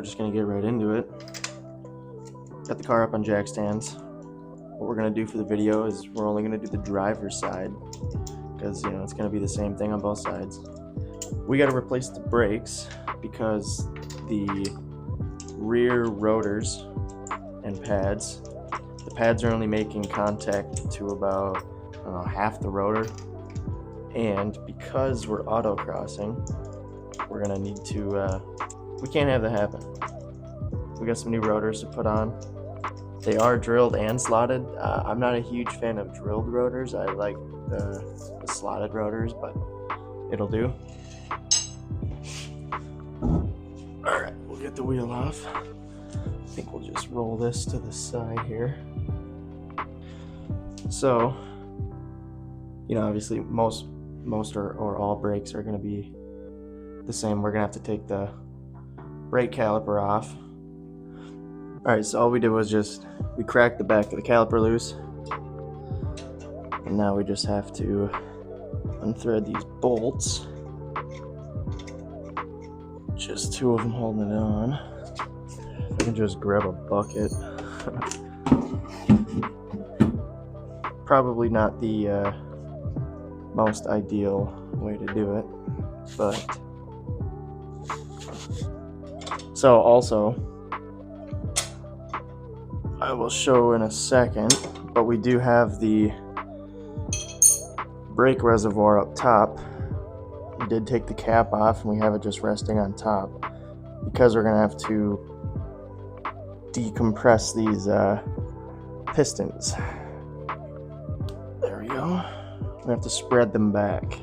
we're just gonna get right into it. Got the car up on jack stands. What we're gonna do for the video is we're only gonna do the driver's side because it's gonna be the same thing on both sides. We got to replace the brakes because the rear rotors and pads, the pads are only making contact to about half the rotor, and because we're autocrossing, we're gonna need to we can't have that happen. We got some new rotors to put on. They are drilled and slotted. I'm not a huge fan of drilled rotors. I like the slotted rotors, but it'll do. Alright, we'll get the wheel off. I think we'll just roll this to the side here. So, obviously most or all brakes are going to be the same. We're going to have to take the brake caliper off. Alright, so all we did was we cracked the back of the caliper loose. And now we just have to unthread these bolts. Just two of them holding it on. If I can just grab a bucket. Probably not the most ideal way to do it, but so also I will show in a second, but we do have the brake reservoir up top. We did take the cap off and we have it just resting on top because we're gonna have to decompress these pistons. There we go. We have to spread them back.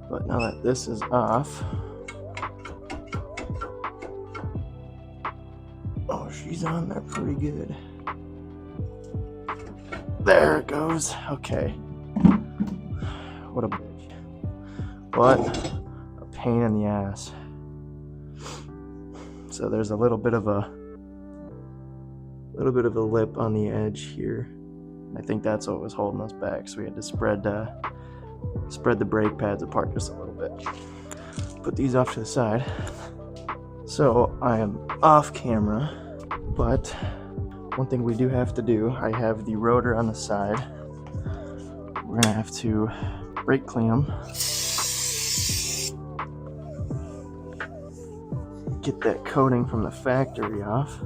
But now that this is off, oh, she's on there pretty good. There it goes. Okay. What a bitch. What a pain in the ass. So there's a little bit of a lip on the edge here. I think that's what was holding us back. So we had to spread the brake pads apart just a little bit. Put these off to the side. So I am off camera, but one thing we do have to do, I have the rotor on the side. We're gonna have to brake clean them. Get that coating from the factory off,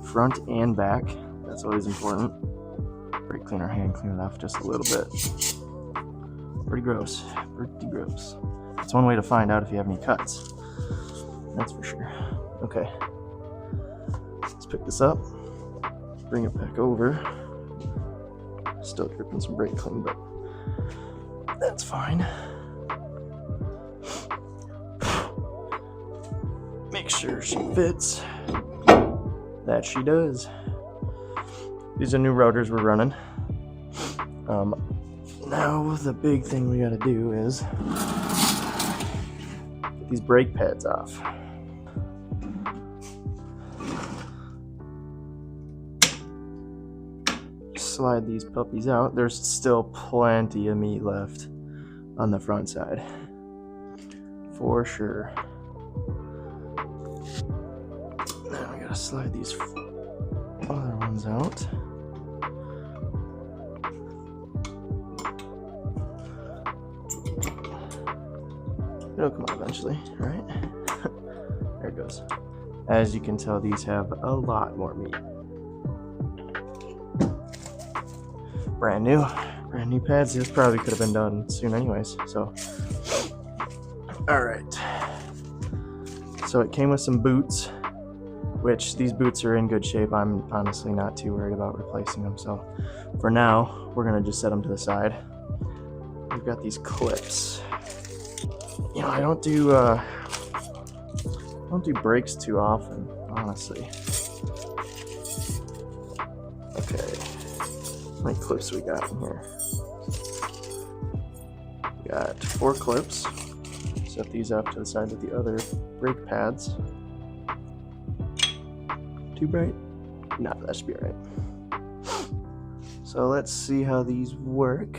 front and back. That's always important. Brake cleaner, hand clean it off just a little bit. Pretty gross. Pretty gross. It's one way to find out if you have any cuts. That's for sure. Okay. Let's pick this up. Bring it back over. Still dripping some brake clean, but that's fine. Make sure she fits. That she does. These are new rotors we're running. Now the big thing we gotta do is get these brake pads off. Slide these puppies out. There's still plenty of meat left on the front side, for sure. Now we gotta slide these other ones out. It'll come out eventually, right? There it goes. As you can tell, these have a lot more meat. Brand new pads. This probably could have been done soon anyways, so. All right. So it came with some boots, which these boots are in good shape. I'm honestly not too worried about replacing them. So for now, we're gonna just set them to the side. We've got these clips. I don't do brakes too often, honestly. Okay, how many clips we got in here? We got 4 clips. Set these up to the side of the other brake pads. Too bright? No, that should be all right. So let's see how these work.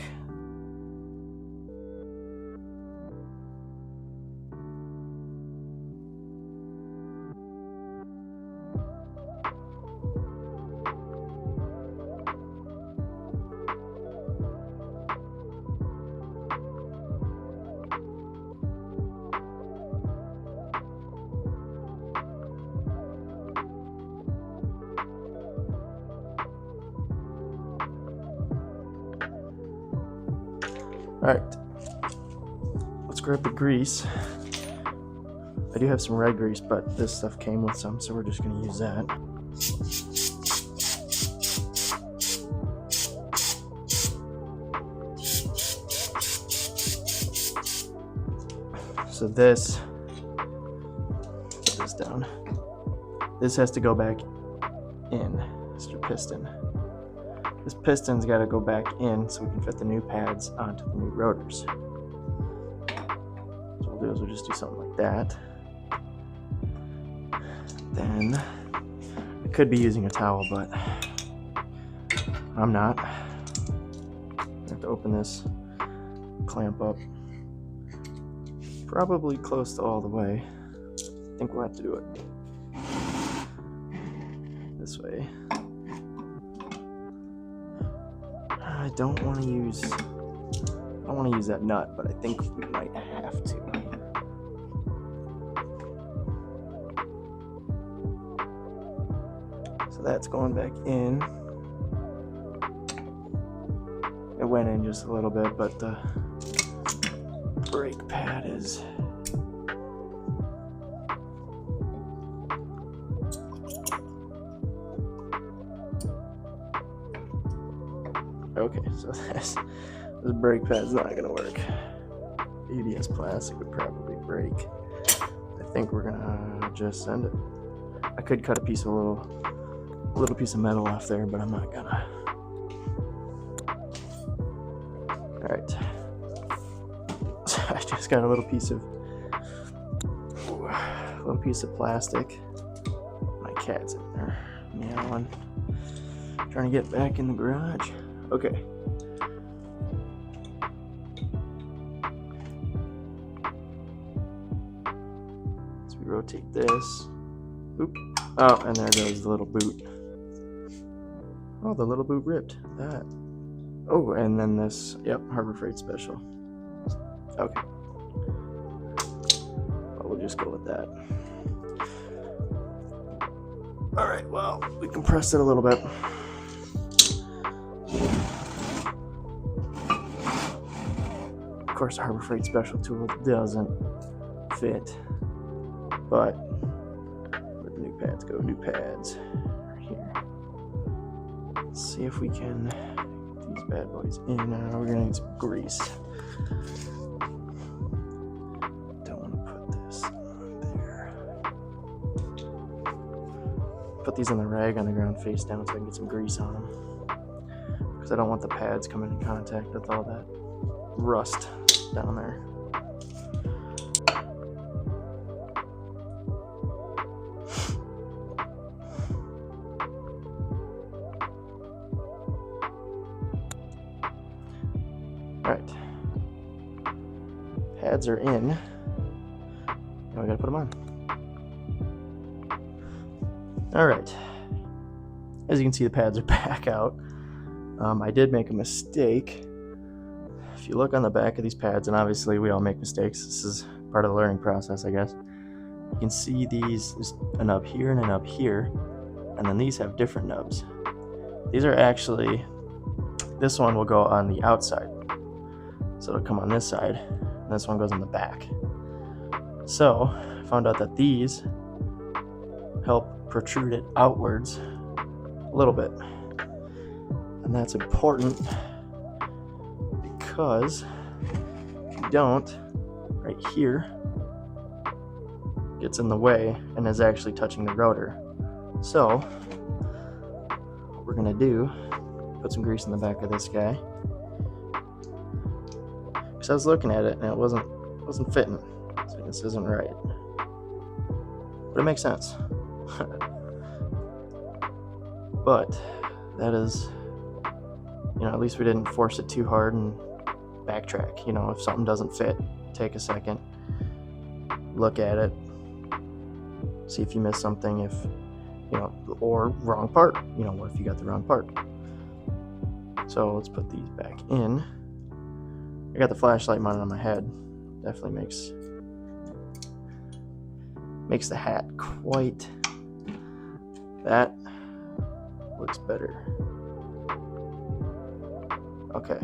Alright, let's grab the grease. I do have some red grease, but this stuff came with some, so we're just going to use that. So this, put this down. This has to go back in. Mr. Piston. This piston's got to go back in so we can fit the new pads onto the new rotors. So what we'll do is we'll just do something like that. Then I could be using a towel, but I'm not. I have to open this clamp up. Probably close to all the way. I think we'll have to do it this way. I don't want to use that nut, but I think we might have to. So that's going back in. It went in just a little bit, but the brake pad is okay, so this brake pad's not gonna work. ABS plastic would probably break. I think we're gonna just send it. I could cut a piece of a little piece of metal off there, but I'm not gonna. Alright. So I just got a little piece of plastic. My cat's in there meowing. Trying to get back in the garage. Okay. So we rotate this. Oop. Oh, and there goes the little boot. Oh, the little boot ripped. That. Oh, and then this. Yep, Harbor Freight Special. Okay. Well, we'll just go with that. Alright, well, we compressed it a little bit. Of course, the Harbor Freight Special tool doesn't fit, but where the new pads go, new pads right here. Let's see if we can get these bad boys in. We're gonna need some grease. Don't want to put this on there. Put these on the rag on the ground face down so I can get some grease on them, because I don't want the pads coming in contact with all that rust down there. Alright. Pads are in. Now we gotta put them on. Alright. As you can see, the pads are back out. I did make a mistake. If you look on the back of these pads, and obviously we all make mistakes, this is part of the learning process, I guess. You can see these, there's a nub here and a nub here, and then these have different nubs. These are actually, this one will go on the outside, so it'll come on this side, and this one goes on the back. So I found out that these help protrude it outwards a little bit, and that's important because if you don't, right here gets in the way and is actually touching the rotor. So what we're gonna do, put some grease in the back of this guy, because I was looking at it and it wasn't fitting. So this isn't right, but it makes sense. But that is, at least we didn't force it too hard and backtrack. If something doesn't fit, take a second, look at it, see if you missed something, if or wrong part, what if you got the wrong part. So let's put these back in. I got the flashlight mounted on my head. Definitely makes the hat quite, that looks better. Okay.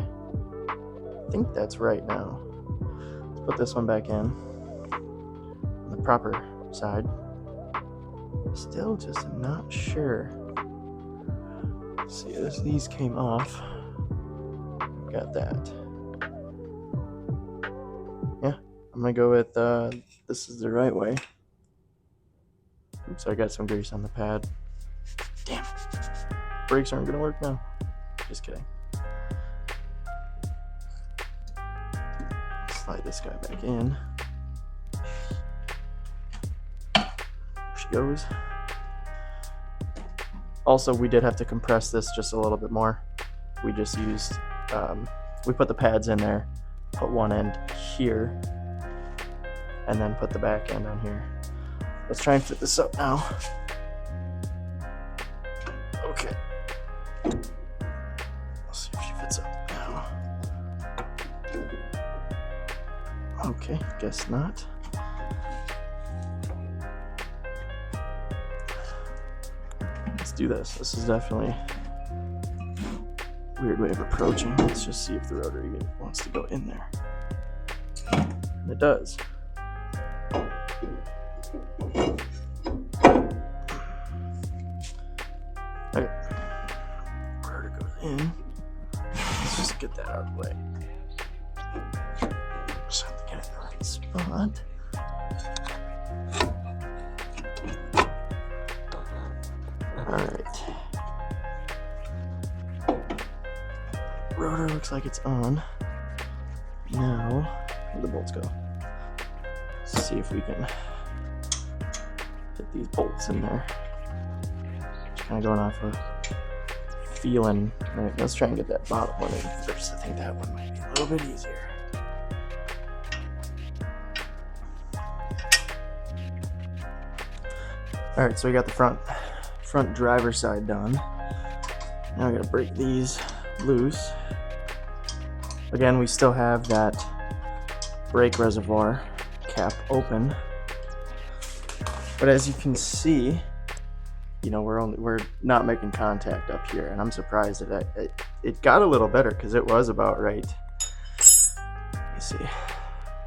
I think that's right now. Let's put this one back in on the proper side. Still just not sure. See, these came off. Got that. Yeah, I'm gonna go with this is the right way. Oops, I got some grease on the pad. Damn it. Brakes aren't gonna work now. Just kidding. Slide this guy back in. There she goes. Also, we did have to compress this just a little bit more. We just used, we put the pads in there, put one end here, and then put the back end on here. Let's try and fit this up now. Okay. Let's see if she fits up now. Okay, guess not. Let's do this. This is definitely a weird way of approaching. Let's just see if the rotor even wants to go in there. And it does. Okay. Rotor goes in. Let's just get that out of the way. Just have to get it in the right spot. Alright. Rotor looks like it's on. Now, where'd the bolts go? Let's see if we can fit these bolts in there. Just kind of going off of feeling. Right, let's try and get that bottom one in first. I think that one might be a little bit easier. Alright, so we got the front driver's side done. Now I gotta break these loose. Again, we still have that brake reservoir cap open, but as you can see, you know, we're not making contact up here, and I'm surprised that it got a little better because it was about right. Let me see,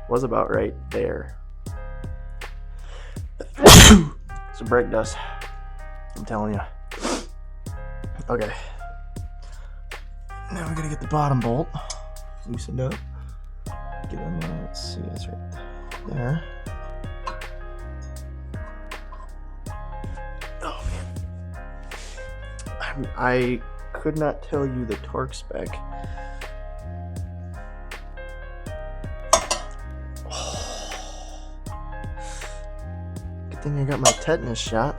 was about right there. It's brake dust, I'm telling you. Okay. Now we gotta get the bottom bolt loosened up. Get in there. Let's see, it's right there. Oh man. I could not tell you the torque spec. Good thing I got my tetanus shot.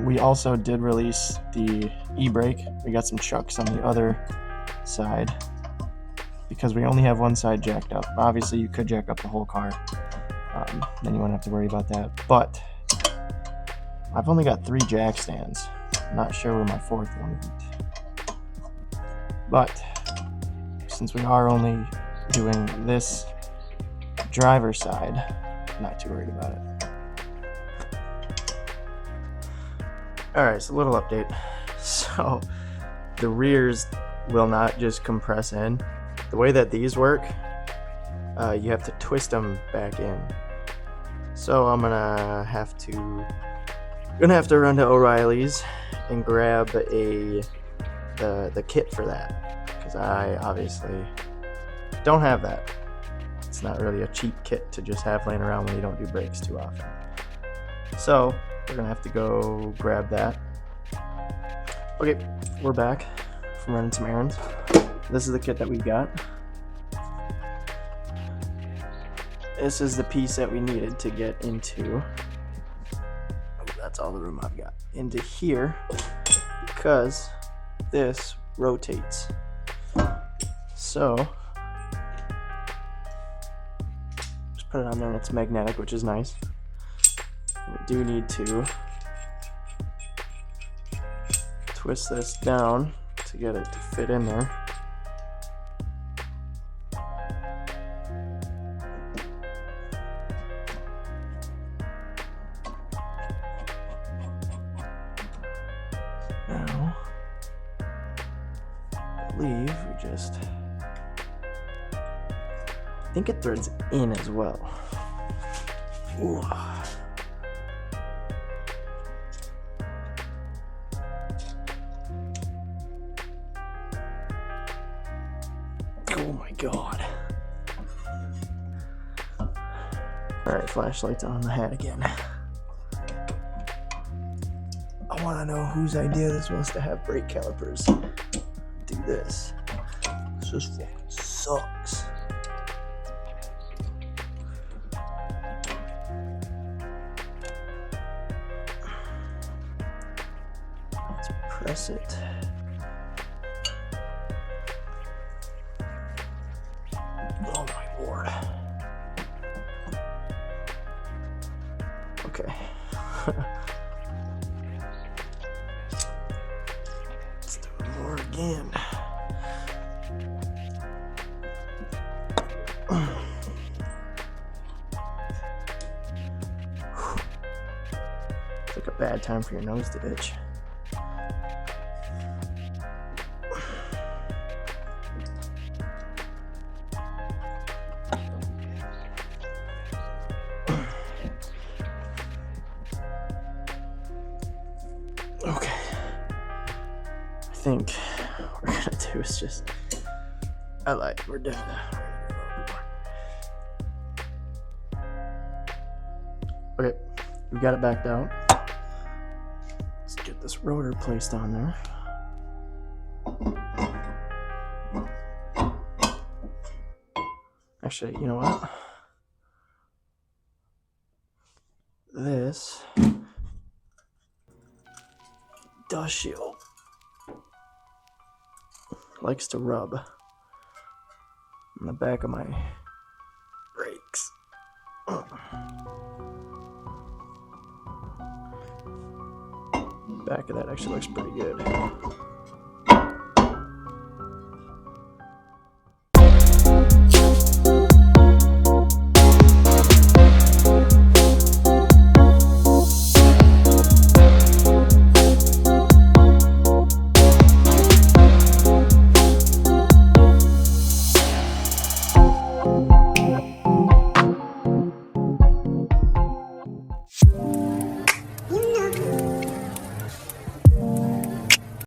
We also did release the e-brake. We got some chucks on the other side because we only have one side jacked up. Obviously, you could jack up the whole car. Then you wouldn't have to worry about that. But I've only got 3 jack stands. Not sure where my 4th one went. But since we are only doing this driver's side, I'm not too worried about it. Alright, so a little update. So the rears will not just compress in. The way that these work, you have to twist them back in. So I'm gonna have to run to O'Reilly's and grab the kit for that, because I obviously don't have that. It's not really a cheap kit to just have laying around when you don't do brakes too often. So we're gonna have to go grab that. Okay, we're back from running some errands. This is the kit that we got. This is the piece that we needed to get into. Oh, that's all the room I've got. Into here, because this rotates. So just put it on there and it's magnetic, which is nice. We do need to twist this down to get it to fit in there. Now, I believe we just think it threads in as well. Ooh. Oh my god. Alright, flashlight's on the hat again. I want to know whose idea this was to have brake calipers do this. This just fucking sucks. Let's press it. Oh my lord. Okay. Let's do it more again. It's like a bad time for your nose to itch. Okay, I think what we're gonna do is just, we're done. Okay, we got it backed out. Let's get this rotor placed on there. Actually, you know what? This dust shield likes to rub on the back of my brakes. Back of that actually looks pretty good.